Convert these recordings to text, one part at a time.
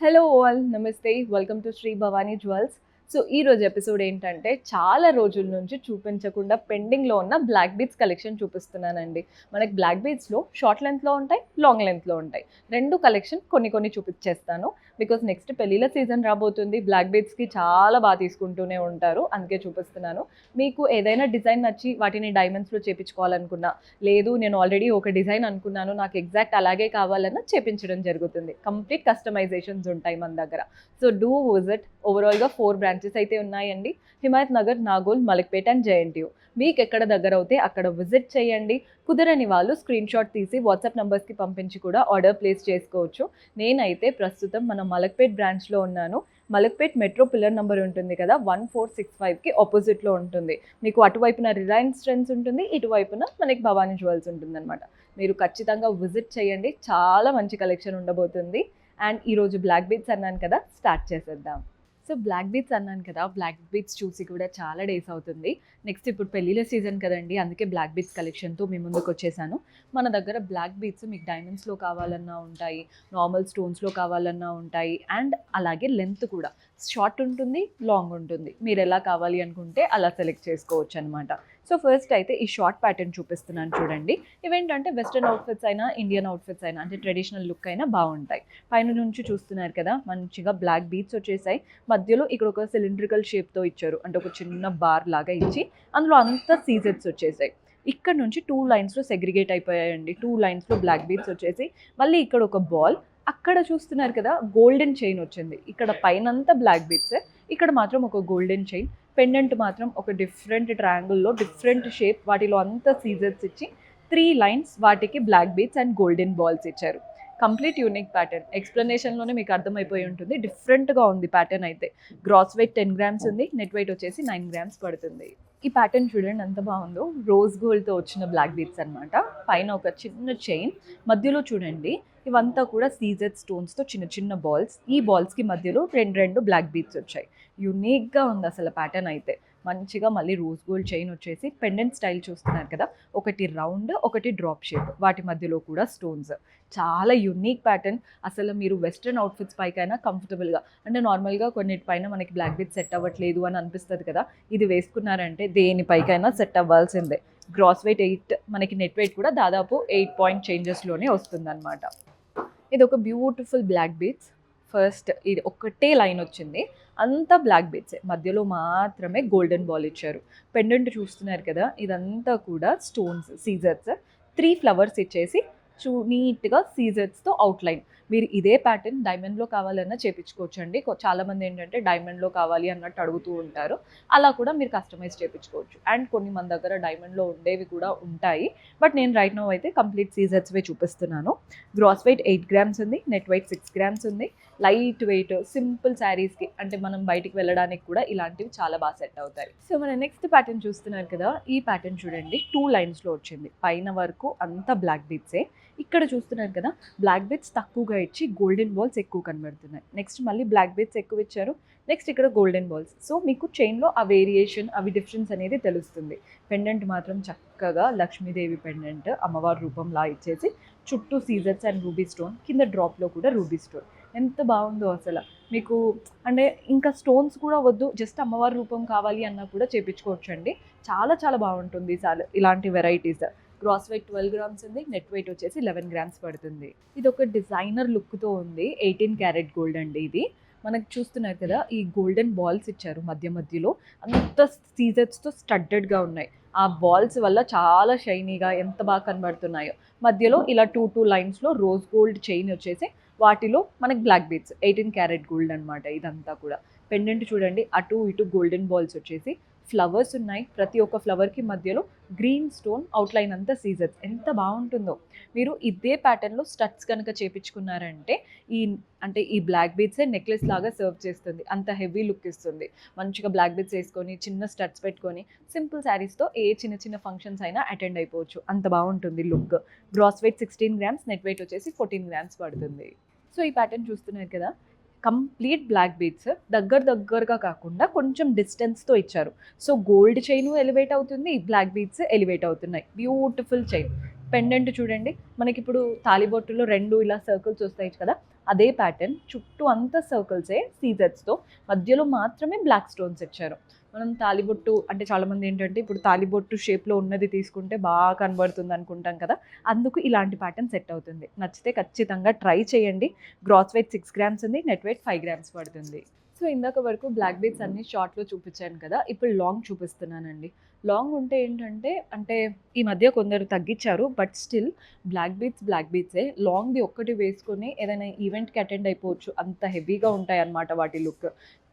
Hello all నమస్తే welcome to Shri Bhavani jewels. So ఈ రోజు ఎపిసోడ్ ఏంటంటే చాలా రోజుల నుంచి చూపించకుండా పెండింగ్లో ఉన్న బ్లాక్ బీడ్స్ కలెక్షన్ చూపిస్తున్నానండి. మనకి బ్లాక్ బీడ్స్లో షార్ట్ లెంత్లో ఉంటాయి, లాంగ్ లెంత్లో ఉంటాయి. రెండు కలెక్షన్ కొన్ని చూపించేస్తాను. బికాస్ నెక్స్ట్ పెళ్ళిళ్ళ సీజన్ రాబోతుంది. బ్లాక్ బీడ్స్కి చాలా బాగా తీసుకుంటూనే ఉంటారు, అందుకే చూపిస్తున్నాను. మీకు ఏదైనా డిజైన్ నచ్చి వాటిని డైమండ్స్లో చేపించుకోవాలనుకున్నా, లేదు నేను ఆల్రెడీ ఒక డిజైన్ అనుకున్నాను నాకు ఎగ్జాక్ట్ అలాగే కావాలన్నా చేపించడం జరుగుతుంది. కంప్లీట్ కస్టమైజేషన్స్ ఉంటాయి మన దగ్గర. So do visit. ఓవరాల్గా 4 బ్రాంచెస్ అయితే ఉన్నాయండి. Himayat Nagar, Nagole, Malakpet and JNTU. మీకు ఎక్కడ దగ్గర అవుతే అక్కడ విజిట్ చేయండి. కుదరని వాళ్ళు స్క్రీన్ షాట్ తీసి వాట్సాప్ నెంబర్స్కి పంపించి కూడా ఆర్డర్ ప్లేస్ చేసుకోవచ్చు. నేనైతే ప్రస్తుతం మన మలక్పేట్ బ్రాంచ్లో ఉన్నాను. మలక్పేట్ మెట్రో పిల్లర్ నెంబర్ ఉంటుంది కదా, 1465కి ఆపోజిట్లో ఉంటుంది. మీకు అటువైపున రిలయన్స్ ట్రెండ్స్ ఉంటుంది, ఇటువైపున మనకి భవానీ జ్యువెల్స్ ఉంటుంది అనమాట. మీరు ఖచ్చితంగా విజిట్ చేయండి, చాలా మంచి కలెక్షన్ ఉండబోతుంది. అండ్ ఈరోజు బ్లాక్ బీడ్స్ అన్నాను కదా, స్టార్ట్ చేసేద్దాం. సో బ్లాక్ బీడ్స్ అన్నాను కదా, బ్లాక్ బీడ్స్ చూసి కూడా చాలా డేస్ అవుతుంది. నెక్స్ట్ ఇప్పుడు పెళ్ళిళ్ళ సీజన్ కదండి, అందుకే బ్లాక్ బీడ్స్ కలెక్షన్తో మీ ముందుకు వచ్చేసాను. మన దగ్గర బ్లాక్ బీడ్స్ మీకు డైమండ్స్లో కావాలన్నా ఉంటాయి, నార్మల్ స్టోన్స్లో కావాలన్నా ఉంటాయి, అండ్ అలాగే లెంత్ కూడా షార్ట్ ఉంటుంది, లాంగ్ ఉంటుంది. మీరు ఎలా కావాలి అనుకుంటే అలా సెలెక్ట్ చేసుకోవచ్చు అనమాట. సో ఫస్ట్ అయితే ఈ షార్ట్ ప్యాటర్న్ చూపిస్తున్నాను చూడండి. ఇవేంటంటే వెస్ట్రన్ అవుట్ఫిట్స్ అయినా, ఇండియన్ అవుట్ఫిట్స్ అయినా, అంటే ట్రెడిషనల్ లుక్ అయినా బాగుంటాయి. పైన నుంచి చూస్తున్నారు కదా, మంచిగా బ్లాక్ బీడ్స్ వచ్చేసాయి. మధ్యలో ఇక్కడ ఒక సిలిండ్రికల్ షేప్తో ఇచ్చారు, అంటే ఒక చిన్న బార్ లాగా ఇచ్చి అందులో అంతా సీజెట్స్ వచ్చేసాయి. ఇక్కడ నుంచి 2 లైన్స్లో సెగ్రిగేట్ అయిపోయాయండి. 2 లైన్స్లో బ్లాక్ బీడ్స్ వచ్చేసి మళ్ళీ ఇక్కడ ఒక బాల్, అక్కడ చూస్తున్నారు కదా గోల్డెన్ చైన్ వచ్చింది. ఇక్కడ పైనంతా బ్లాక్ బీడ్స్, ఇక్కడ మాత్రం ఒక గోల్డెన్ చైన్. పెండెంట్ మాత్రం ఒక డిఫరెంట్ ట్రయాంగిల్లో డిఫరెంట్ షేప్, వాటిలో అంతా సీజర్స్ ఇచ్చి 3 లైన్స్ వాటికి black beads and golden balls ఇచ్చారు. Complete unique pattern. ఎక్స్ప్లెనేషన్లోనే మీకు అర్థమైపోయి ఉంటుంది. డిఫరెంట్గా ఉంది ప్యాటర్న్ అయితే. గ్రాస్ వెయిట్ 10 గ్రామ్స్ ఉంది, నెట్ వెయిట్ వచ్చేసి 9 గ్రామ్స్ పడుతుంది. ఈ ప్యాటర్న్ చూడండి ఎంత బాగుందో, రోజ్ గోల్డ్తో వచ్చిన బ్లాక్ బీడ్స్ అనమాట. పైన ఒక చిన్న చైన్, మధ్యలో చూడండి ఇవంతా కూడా సీజెడ్ స్టోన్స్తో చిన్న చిన్న బాల్స్. ఈ బాల్స్కి మధ్యలో రెండు బ్లాక్ బీడ్స్ వచ్చాయి. యూనిక్గా ఉంది అసలు ప్యాటర్న్ అయితే. మంచిగా మళ్ళీ రోజ్ గోల్డ్ చైన్ వచ్చేసి పెండెంట్ స్టైల్ చూస్తున్నారు కదా, ఒకటి రౌండ్ ఒకటి డ్రాప్ షేప్, వాటి మధ్యలో కూడా స్టోన్స్. చాలా యూనిక్ ప్యాటర్న్. అసలు మీరు వెస్ట్రన్ అవుట్ఫిట్స్ పైకైనా కంఫర్టబుల్గా, అంటే నార్మల్గా కొన్నిటిపైన మనకి బ్లాక్ బీడ్స్ సెట్ అవ్వట్లేదు అని అనిపిస్తుంది కదా, ఇది వేసుకున్నారంటే దేనిపైకైనా సెట్ అవ్వాల్సిందే. గ్రాస్ వెయిట్ 8, మనకి నెట్ వెయిట్ కూడా దాదాపు 8 పాయింట్ చేంజెస్లోనే వస్తుందన్నమాట. ఇది ఒక బ్యూటిఫుల్ బ్లాక్ బీడ్స్. ఫస్ట్ ఇది ఒకటే లైన్ వచ్చింది, అంతా బ్లాక్ బీడ్సే, మధ్యలో మాత్రమే గోల్డెన్ బాల్ ఇచ్చారు. పెండెంట్ చూస్తున్నారు కదా, ఇదంతా కూడా స్టోన్స్ సీజర్స్. 3 ఫ్లవర్స్ ఇచ్చేసి నీట్గా సీజర్స్తో అవుట్లైన్. మీరు ఇదే ప్యాటర్న్ డైమండ్లో కావాలన్నా చేయించుకోవచ్చు అండి. చాలామంది ఏంటంటే డైమండ్లో కావాలి అన్నట్టు అడుగుతూ ఉంటారు, అలా కూడా మీరు కస్టమైజ్ చేయించుకోవచ్చు. అండ్ కొన్ని మన దగ్గర డైమండ్లో ఉండేవి కూడా ఉంటాయి, బట్ నేను రైట్ నౌ అయితే కంప్లీట్ సీజర్స్వే చూపిస్తున్నాను. గ్రాస్ వెయిట్ 8 గ్రామ్స్ ఉంది, నెట్ వెయిట్ 6 గ్రామ్స్ ఉంది. లైట్ వెయిట్ సింపుల్ శారీస్కి, అంటే మనం బయటికి వెళ్ళడానికి కూడా ఇలాంటివి చాలా బాగా సెట్ అవుతాయి. సో మన నెక్స్ట్ ప్యాటర్న్ చూస్తున్నారు కదా, ఈ ప్యాటర్న్ చూడండి 2 లైన్స్లో వచ్చింది. పైన వరకు అంతా బ్లాక్ బీడ్సే. ఇక్కడ చూస్తున్నారు కదా, బ్లాక్ బీడ్స్ తక్కువగా ఇచ్చి గోల్డెన్ బాల్స్ ఎక్కువ కనబడుతున్నాయి. నెక్స్ట్ మళ్ళీ బ్లాక్ బీడ్స్ ఎక్కువ ఇచ్చారు, నెక్స్ట్ ఇక్కడ గోల్డెన్ బాల్స్. సో మీకు చైన్లో ఆ వేరియేషన్, అవి డిఫరెన్స్ అనేది తెలుస్తుంది. పెండెంట్ మాత్రం చక్కగా లక్ష్మీదేవి పెండెంట్, అమ్మవారి రూపంలా ఇచ్చేసి చుట్టూ సీజర్స్ అండ్ రూబీ స్టోన్, కింద డ్రాప్లో కూడా రూబీ స్టోన్. ఎంత బాగుందో అసలు. మీకు అంటే ఇంకా స్టోన్స్ కూడా వద్దు, జస్ట్ అమ్మవారి రూపం కావాలి అన్నా కూడా చేయించుకోవచ్చు అండి. చాలా బాగుంటుంది ఇలాంటి వెరైటీస్. గ్రాస్ వెయిట్ 12 గ్రామ్స్ ఉంది, నెట్ వెయిట్ వచ్చేసి 11 గ్రామ్స్ పడుతుంది. ఇది ఒక డిజైనర్ లుక్తో ఉంది. 18 క్యారెట్ గోల్డ్ అండి ఇది. మనకు చూస్తున్నారు కదా, ఈ గోల్డెన్ బాల్స్ ఇచ్చారు మధ్యలో, అంత సీజర్స్తో స్టడ్డెడ్గా ఉన్నాయి. ఆ బాల్స్ వల్ల చాలా షైనీగా ఎంత బాగా కనబడుతున్నాయో. మధ్యలో ఇలా 2 లైన్స్లో రోజ్ గోల్డ్ చైన్ వచ్చేసి వాటిలో మనకి బ్లాక్ బీడ్స్. 18 క్యారెట్ గోల్డ్ అనమాట ఇదంతా కూడా. పెండెంట్ చూడండి, అటు ఇటు గోల్డెన్ బాల్స్ వచ్చేసి ఫ్లవర్స్ ఉన్నాయి. ప్రతి ఒక్క ఫ్లవర్కి మధ్యలో గ్రీన్ స్టోన్ అవుట్లైన్ అంతా సీజర్స్. ఎంత బాగుంటుందో. మీరు ఇదే ప్యాటర్న్లో స్టడ్స్ కనుక చేపించుకున్నారంటే ఈ బ్లాక్ బీడ్సే నెక్లెస్ లాగా సర్వ్ చేస్తుంది, అంత హెవీ లుక్ ఇస్తుంది. మంచిగా బ్లాక్ బీడ్స్ వేసుకొని చిన్న స్టడ్స్ పెట్టుకొని సింపుల్ శారీస్తో ఏ చిన్న ఫంక్షన్స్ అయినా అటెండ్ అయిపోవచ్చు, అంత బాగుంటుంది look. Gross weight 16 grams, net weight వచ్చేసి 14 గ్రామ్స్ పడుతుంది. సో ఈ ప్యాటర్న్ చూస్తున్నారు కదా, కంప్లీట్ బ్లాక్ బీడ్స్ దగ్గరగా కాకుండా కొంచెం డిస్టెన్స్తో ఇచ్చారు. సో గోల్డ్ చైన్ ఎలివేట్ అవుతుంది, బ్లాక్ బీడ్స్ ఎలివేట్ అవుతున్నాయి. Beautiful chain. పెండెంట్ చూడండి, మనకి ఇప్పుడు తాలిబొట్టులో 2 ఇలా సర్కిల్స్ వస్తాయి కదా, అదే ప్యాటర్న్ చుట్టూ అంతా సర్కిల్సే సీజెట్స్తో, మధ్యలో మాత్రమే బ్లాక్ స్టోన్స్ ఇచ్చారు. మనం తాలిబొట్టు అంటే చాలామంది ఏంటంటే ఇప్పుడు తాలిబొట్టు షేప్లో ఉన్నది తీసుకుంటే బాగా కనబడుతుంది అనుకుంటాం కదా, అందుకు ఇలాంటి ప్యాటర్న్ సెట్ అవుతుంది. నచ్చితే ఖచ్చితంగా ట్రై చేయండి. గ్రాస్ వెయిట్ 6 గ్రామ్స్ ఉంది, నెట్ వెయిట్ 5 గ్రామ్స్ పడుతుంది. సో ఇందాక వరకు బ్లాక్ బీడ్స్ అన్ని షార్ట్లో చూపించాను కదా, ఇప్పుడు లాంగ్ చూపిస్తున్నానండి. లాంగ్ ఉంటే ఏంటంటే అంటే ఈ మధ్య కొందరు తగ్గించారు, బట్ స్టిల్ బ్లాక్ బీడ్సే. లాంగ్ది ఒక్కటి వేసుకొని ఏదైనా ఈవెంట్కి అటెండ్ అయిపోవచ్చు, అంత హెవీగా ఉంటాయి అన్నమాట వాటి లుక్.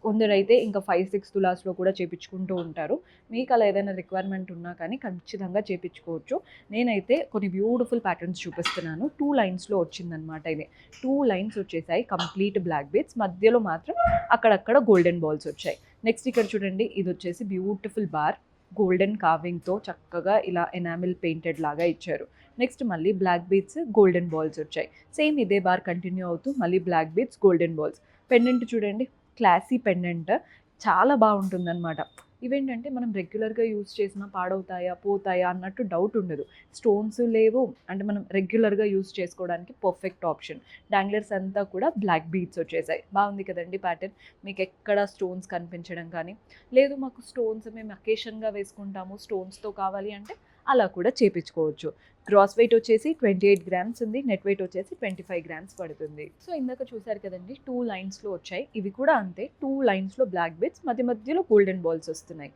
కొందరైతే ఇంకా 5-6 తులాస్లో కూడా చేపించుకుంటూ ఉంటారు. మీకు అలా ఏదైనా రిక్వైర్మెంట్ ఉన్నా కానీ ఖచ్చితంగా చేపించుకోవచ్చు. నేనైతే కొన్ని బ్యూటిఫుల్ ప్యాటర్న్స్ చూపిస్తున్నాను. 2 లైన్స్లో వచ్చిందనమాట. ఇది 2 లైన్స్ వచ్చేసాయి కంప్లీట్ బ్లాక్ బీడ్స్, మధ్యలో మాత్రం అక్కడక్కడ గోల్డెన్ బాల్స్ వచ్చాయి. నెక్స్ట్ ఇక్కడ చూడండి, ఇది వచ్చేసి బ్యూటిఫుల్ బార్ గోల్డెన్ కార్వింగ్తో చక్కగా ఇలా ఎనామిల్ పెయింటెడ్ లాగా ఇచ్చారు. నెక్స్ట్ మళ్ళీ బ్లాక్ బీడ్స్ గోల్డెన్ బాల్స్ వచ్చాయి. సేమ్ ఇదే బార్ కంటిన్యూ అవుతూ మళ్ళీ black beads golden balls. Pendant చూడండి, క్లాసీ పెండెంట్, చాలా బాగుంటుందన్నమాట. ఇవేంటంటే మనం రెగ్యులర్గా యూజ్ చేసినా పాడవుతాయా పోతాయా అన్నట్టు డౌట్ ఉండదు. స్టోన్స్ లేవు అంటే మనం రెగ్యులర్గా యూజ్ చేసుకోవడానికి పర్ఫెక్ట్ ఆప్షన్. డాంగ్లర్స్ అంతా కూడా బ్లాక్ బీడ్స్ వచ్చేసాయి. బాగుంది కదండి ప్యాటర్న్. మీకు ఎక్కడ స్టోన్స్ కనిపించడం కానీ, లేదు మాకు స్టోన్స్ మేము అకేషన్గా వేసుకుంటాము స్టోన్స్తో కావాలి అంటే అలా కూడా చేపించుకోవచ్చు. గ్రాస్ వెయిట్ వచ్చేసి 28 గ్రామ్స్ ఉంది, నెట్ వెయిట్ వచ్చేసి 25 గ్రామ్స్ పడుతుంది. సో ఇందాక చూసారు కదండి, 2 లైన్స్లో వచ్చాయి. ఇవి కూడా అంతే, 2 లైన్స్లో బ్లాక్ బీడ్స్, మధ్యలో గోల్డెన్ బాల్స్ వస్తున్నాయి.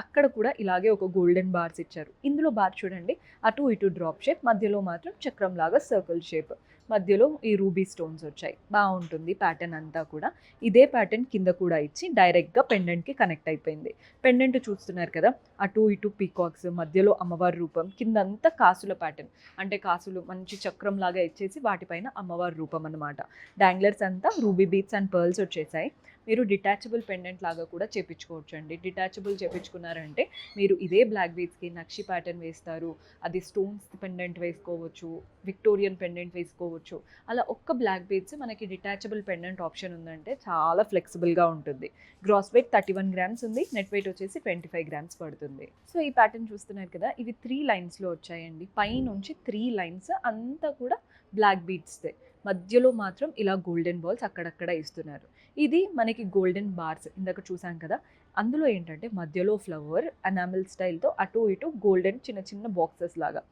అక్కడ కూడా ఇలాగే ఒక గోల్డెన్ బార్స్ ఇచ్చారు. ఇందులో బార్ చూడండి, అటు ఇటు డ్రాప్ షేప్, మధ్యలో మాత్రం చక్రం లాగా సర్కిల్ షేప్, మధ్యలో ఈ రూబీ స్టోన్స్ వచ్చాయి. బాగుంటుంది ప్యాటర్న్ అంతా కూడా. ఇదే ప్యాటర్న్ కింద కూడా ఇచ్చి డైరెక్ట్గా పెండెంట్కి కనెక్ట్ అయిపోయింది. పెండెంట్ చూస్తున్నారు కదా, అటు ఇటు పీకాక్స్, మధ్యలో అమ్మవారి రూపం, కిందంతా కాసుల ప్యాటర్న్ అంటే కాసులు మంచి చక్రం లాగా ఇచ్చేసి వాటిపైన అమ్మవారి రూపం అన్నమాట. డాంగ్లర్స్ అంతా రూబీ బీడ్స్ అండ్ పర్ల్స్ వచ్చేసాయి. మీరు డిటాచబుల్ పెండెంట్ లాగా కూడా చేపించుకోవచ్చు అండి. డిటాచబుల్ చేపించుకున్నారంటే మీరు ఇదే బ్లాక్ బీడ్స్కి నక్షి ప్యాటర్న్ వేస్తారు, అది స్టోన్స్ పెండెంట్ వేసుకోవచ్చు, విక్టోరియన్ పెండెంట్ వేసుకోవచ్చు. అలా ఒక్క బ్లాక్ బీడ్స్ మనకి డిటాచబుల్ పెండెంట్ ఆప్షన్ ఉందంటే చాలా ఫ్లెక్సిబుల్గా ఉంటుంది. గ్రాస్ వెయిట్ 31 గ్రామ్స్ ఉంది, నెట్ వెయిట్ వచ్చేసి 25 గ్రామ్స్ పడుతుంది. సో ఈ ప్యాటర్న్ చూస్తున్నారు కదా, ఇవి 3 లైన్స్లో వచ్చాయండి. పైనుంచి 3 లైన్స్ అంతా కూడా బ్లాక్ బీడ్స్దే, మధ్యలో మాత్రం ఇలా గోల్డెన్ బాల్స్ అక్కడక్కడ ఇస్తున్నారు. ఇది మనకి గోల్డెన్ బార్స్ ఇందాక చూసాం కదా, అందులో ఏంటంటే మధ్యలో ఫ్లవర్ ఎనామిల్ స్టైల్తో అటు ఇటు గోల్డెన్ చిన్న చిన్న బాక్సెస్ లాగా.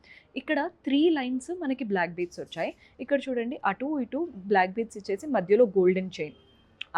ఇక్కడ 3 లైన్స్ మనకి బ్లాక్ బీడ్స్ వచ్చాయి. ఇక్కడ చూడండి, అటు ఇటు బ్లాక్ బీడ్స్ ఇచ్చేసి మధ్యలో గోల్డెన్ చైన్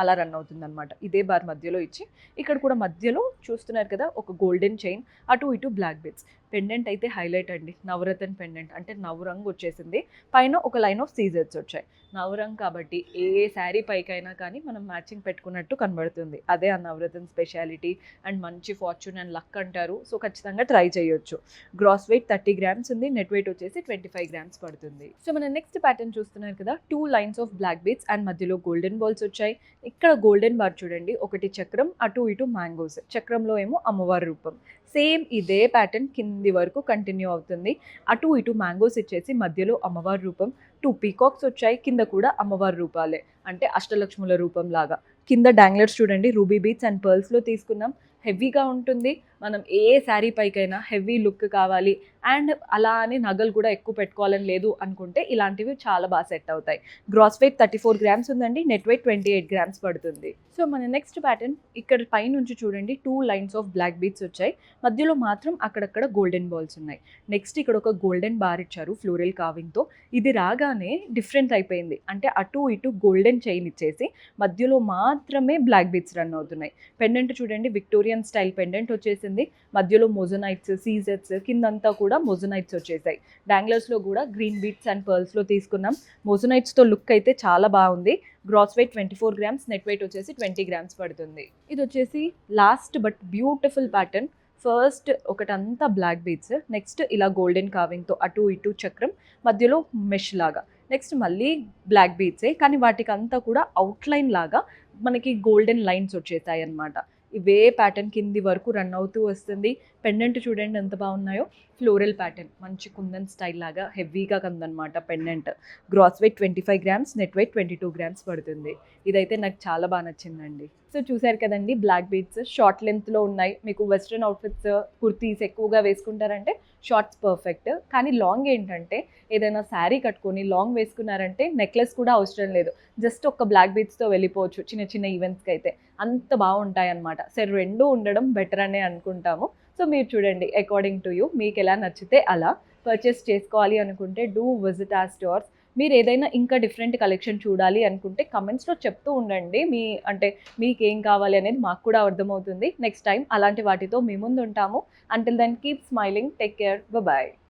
అలా రన్ అవుతుంది అనమాట. ఇదే బార్ మధ్యలో ఇచ్చి ఇక్కడ కూడా మధ్యలో చూస్తున్నారు కదా ఒక గోల్డెన్ చైన్, అటు ఇటు బ్లాక్ బీడ్స్. పెండెంట్ అయితే హైలైట్ అండి, నవరత్న పెండెంట్ అంటే నవరంగ్ వచ్చేసింది, పైన ఒక లైన్ ఆఫ్ సీజర్స్ వచ్చాయి. నవరంగ్ కాబట్టి ఏ శారీ పైకైనా కానీ మనం మ్యాచింగ్ పెట్టుకున్నట్టు కనబడుతుంది. అదే ఆ నవరత్న స్పెషాలిటీ అండ్ మంచి ఫార్చ్యూన్ అండ్ లక్ అంటారు. సో ఖచ్చితంగా ట్రై చేయొచ్చు. గ్రాస్ వెయిట్ 30 గ్రామ్స్ ఉంది, నెట్ వెయిట్ వచ్చేసి 25 గ్రామ్స్ పడుతుంది. సో మన నెక్స్ట్ ప్యాటర్న్ చూస్తున్నారు కదా, 2 lines of black beads and మధ్యలో గోల్డెన్ బాల్స్ వచ్చాయి. ఇక్కడ గోల్డెన్ బార్ చూడండి, ఒకటి చక్రం, అటు ఇటు మ్యాంగోస్, చక్రంలో ఏమో అమ్మవారి రూపం. సేమ్ ఇదే ప్యాటర్న్ కింది వరకు కంటిన్యూ అవుతుంది. అటు ఇటు మ్యాంగోస్ ఇచ్చేసి మధ్యలో అమ్మవారి రూపం, 2 పీకాక్స్ వచ్చాయి, కింద కూడా అమ్మవారి రూపాలే అంటే అష్టలక్ష్ముల రూపం లాగా. కింద డాంగ్లర్స్ చూడండి, రూబీ బీడ్స్ అండ్ పర్ల్స్లో తీసుకున్నాం. హెవీగా ఉంటుంది, మనం ఏ శారీ పైకైనా హెవీ లుక్ కావాలి అండ్ అలా అని నగలు కూడా ఎక్కువ పెట్టుకోవాలని లేదు అనుకుంటే ఇలాంటివి చాలా బాగా సెట్ అవుతాయి. గ్రాస్ వెయిట్ 34 గ్రామ్స్ ఉందండి, నెట్ వెయిట్ 28 గ్రామ్స్ పడుతుంది. సో మన నెక్స్ట్ ప్యాటర్న్ ఇక్కడ పైనుంచి చూడండి, 2 లైన్స్ ఆఫ్ బ్లాక్ బీడ్స్ వచ్చాయి, మధ్యలో మాత్రం అక్కడక్కడ గోల్డెన్ బాల్స్ ఉన్నాయి. నెక్స్ట్ ఇక్కడ ఒక గోల్డెన్ బార్ ఇచ్చారు ఫ్లోరల్ కార్వింగ్తో. ఇది రాగానే డిఫరెంట్ అయిపోయింది, అంటే అటు ఇటు గోల్డెన్ చైన్ ఇచ్చేసి మధ్యలో మాత్రమే బ్లాక్ బీడ్స్ రన్ అవుతున్నాయి. పెండెంట్ చూడండి, విక్టోరియన్ స్టైల్ పెండెంట్ వచ్చేసింది, మధ్యలో మొజనైట్స్ సీజెట్స్, కిందంతా కూడా మొజనైట్స్ వచ్చేసాయి. డాంగ్లర్స్లో కూడా గ్రీన్ బీడ్స్ అండ్ పర్ల్స్లో తీసుకున్నాం. మొజనైట్స్తో లుక్ అయితే చాలా బాగుంది. Gross weight 24 grams, net weight వచ్చేసి 20 గ్రామ్స్ పడుతుంది. ఇది వచ్చేసి last but beautiful pattern. First ఒకటంతా బ్లాక్ బీడ్స్, నెక్స్ట్ ఇలా గోల్డెన్ కార్వింగ్తో అటు ఇటు చక్రం, మధ్యలో మెష్ లాగా. నెక్స్ట్ మళ్ళీ బ్లాక్ బీడ్సే కానీ వాటికి అంతా కూడా అవుట్లైన్ లాగా మనకి గోల్డెన్ లైన్స్ వచ్చేసాయి అన్నమాట. ఇవే ప్యాటర్న్ కింది వరకు రన్ అవుతూ వస్తుంది. పెండెంట్ చూడండి ఎంత బాగున్నాయో, ఫ్లోరల్ ప్యాటర్న్ మంచి కుందన్ స్టైల్ లాగా హెవీగా కందనమాట pendant. Gross weight 25 grams, net weight 22 grams పడుతుంది. ఇదైతే నాకు చాలా బాగా నచ్చిందండి. సో చూసారు కదండి, బ్లాక్ బీడ్స్ షార్ట్ లెంత్లో ఉన్నాయి. మీకు వెస్ట్రన్ అవుట్ఫిట్స్, కుర్తీస్ ఎక్కువగా వేసుకుంటారంటే షార్ట్స్ పర్ఫెక్ట్. కానీ లాంగ్ ఏంటంటే ఏదైనా శారీ కట్టుకొని లాంగ్ వేసుకున్నారంటే నెక్లెస్ కూడా అవసరం లేదు, జస్ట్ ఒక బ్లాక్ బీడ్స్తో వెళ్ళిపోవచ్చు చిన్న చిన్న ఈవెంట్స్కి అయితే. అంత బాగుంటాయి అన్నమాట. సరే, రెండు ఉండడం బెటర్ అనే అనుకుంటాము. సో మీరు చూడండి, అకార్డింగ్ టు యూ మీకు ఎలా నచ్చితే అలా పర్చేస్ చేసుకోవాలి అనుకుంటే డూ విజిట్ ఆర్ స్టోర్స్. మీరు ఏదైనా ఇంకా డిఫరెంట్ కలెక్షన్ చూడాలి అనుకుంటే కమెంట్స్లో చెప్తూ ఉండండి. అంటే మీకేం కావాలి అనేది మాకు కూడా అర్థమవుతుంది. నెక్స్ట్ టైం అలాంటి వాటితో మీ ముందు ఉంటాము. Until then keep smiling, take care, bye.